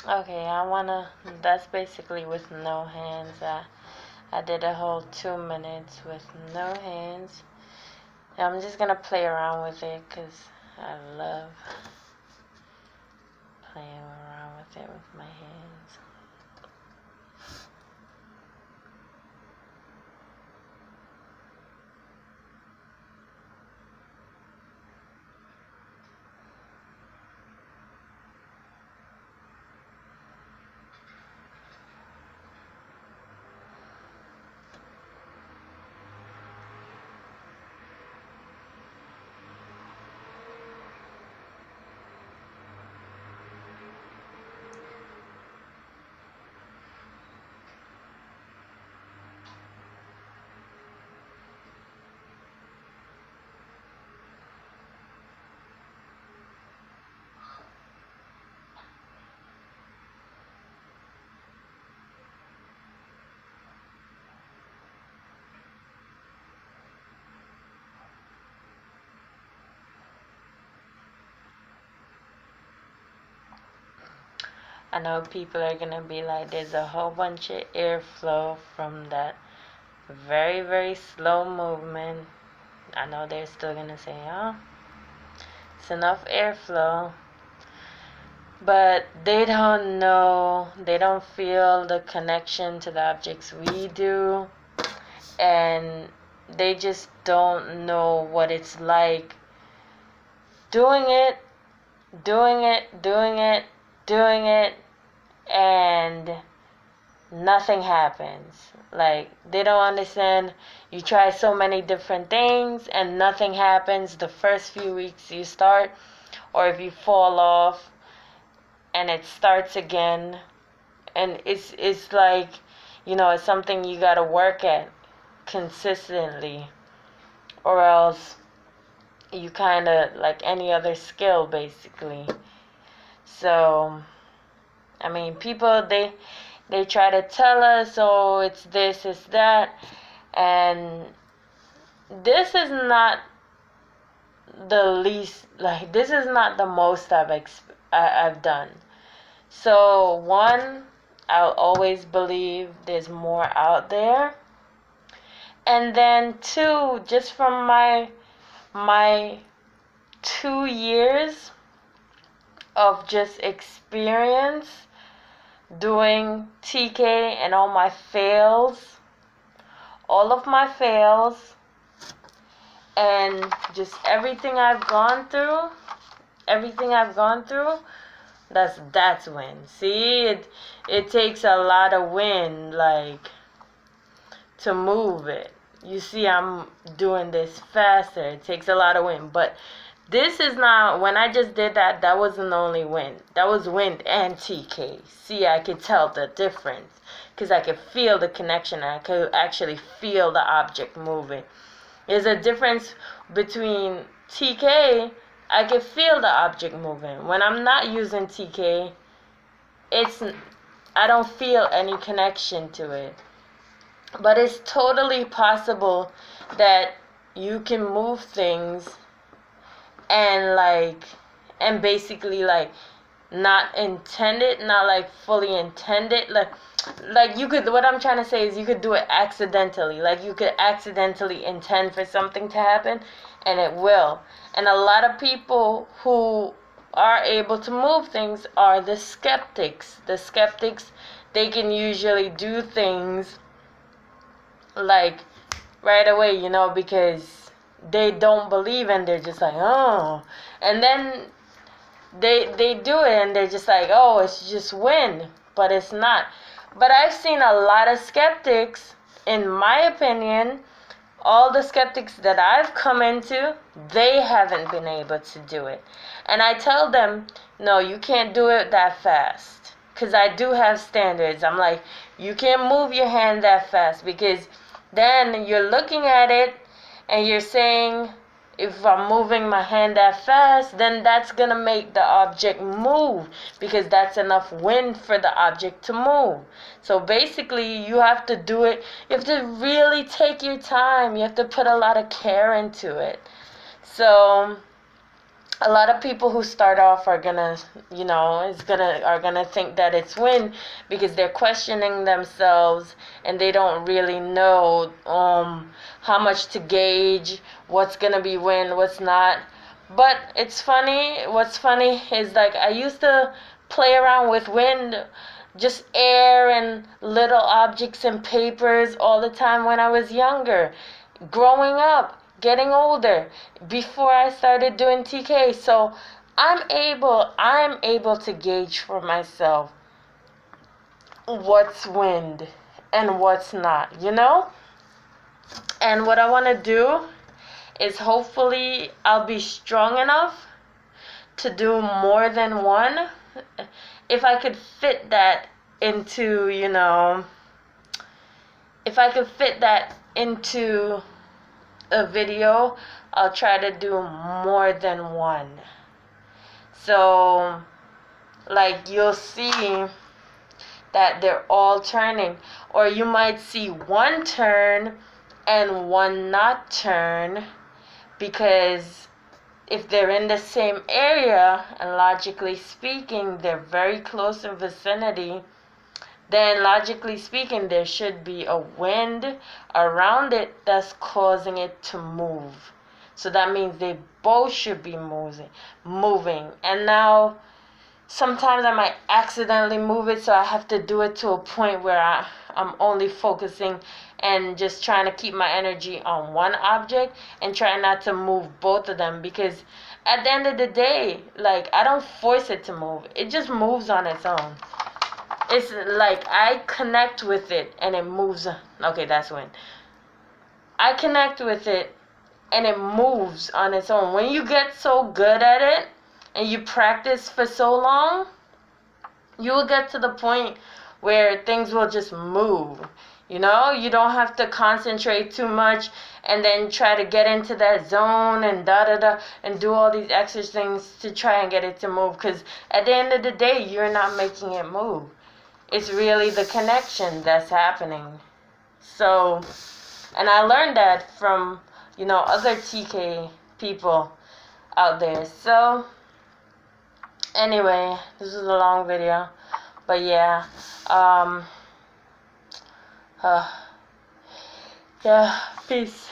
Okay, that's basically with no hands. I did a whole 2 minutes with no hands. I'm just gonna play around with it because I love playing around with it with my hands. I know people are gonna be like, there's a whole bunch of airflow from that very, very slow movement. I know they're still gonna say, oh, it's enough airflow. But they don't know, they don't feel the connection to the objects we do. And they just don't know what it's like doing it, and nothing happens. Like, they don't understand. You try so many different things and nothing happens the first few weeks you start, or if you fall off and it starts again, and it's like, it's something you got to work at consistently, or else you kind of like any other skill basically. So I mean, people, they try to tell us, oh, it's this, it's that, and this is not the least, like, this is not the most I've done. So one, I'll always believe there's more out there, and then two, just from my 2 years of just experience doing TK and all of my fails, and just everything I've gone through, that's win. See, it takes a lot of wind, like, to move it. You see, I'm doing this faster. It takes a lot of wind, but this is not, when I just did that, that wasn't only wind. That was wind and TK. See, I could tell the difference because I could feel the connection. I could actually feel the object moving. There's a difference between TK. I could feel the object moving. When I'm not using TK, I don't feel any connection to it. But it's totally possible that you can move things and basically like not intended, not like fully intended, like you could, what I'm trying to say is you could do it accidentally. Like, you could accidentally intend for something to happen and it will. And a lot of people who are able to move things are the skeptics. They can usually do things like right away, because they don't believe, and they're just like, oh, and then they do it and they're just like, oh, it's just wind, but it's not. But I've seen a lot of skeptics, in my opinion, all the skeptics that I've come into, they haven't been able to do it. And I tell them, no, you can't do it that fast, because I do have standards. I'm like, you can't move your hand that fast, because then you're looking at it and you're saying, if I'm moving my hand that fast, then that's going to make the object move, because that's enough wind for the object to move. So basically, you have to do it. You have to really take your time. You have to put a lot of care into it. So a lot of people who start off are gonna, are gonna think that it's wind because they're questioning themselves and they don't really know how much to gauge, what's gonna be wind, what's not. But it's funny. What's funny is like I used to play around with wind, just air and little objects and papers all the time when I was younger, growing up, getting older, before I started doing TK. So I'm able to gauge for myself what's wind and what's not, And what I want to do is hopefully I'll be strong enough to do more than one. If I could fit that into, if I could fit that into a video, I'll try to do more than one. So, like, you'll see that they're all turning, or you might see one turn and one not turn, because if they're in the same area and logically speaking they're very close in vicinity, then logically speaking there should be a wind around it that's causing it to move. So that means they both should be moving. And now sometimes I might accidentally move it, so I have to do it to a point where I'm only focusing and just trying to keep my energy on one object and try not to move both of them, because at the end of the day, like, I don't force it to move. It just moves on its own. It's like I connect with it and it moves. Okay, that's when I connect with it and it moves on its own. When you get so good at it and you practice for so long, you will get to the point where things will just move. You don't have to concentrate too much and then try to get into that zone and and do all these extra things to try and get it to move, because at the end of the day you're not making it move. It's really the connection that's happening. So, and I learned that from other TK people out there. So anyway, this is a long video, but yeah, yeah, peace.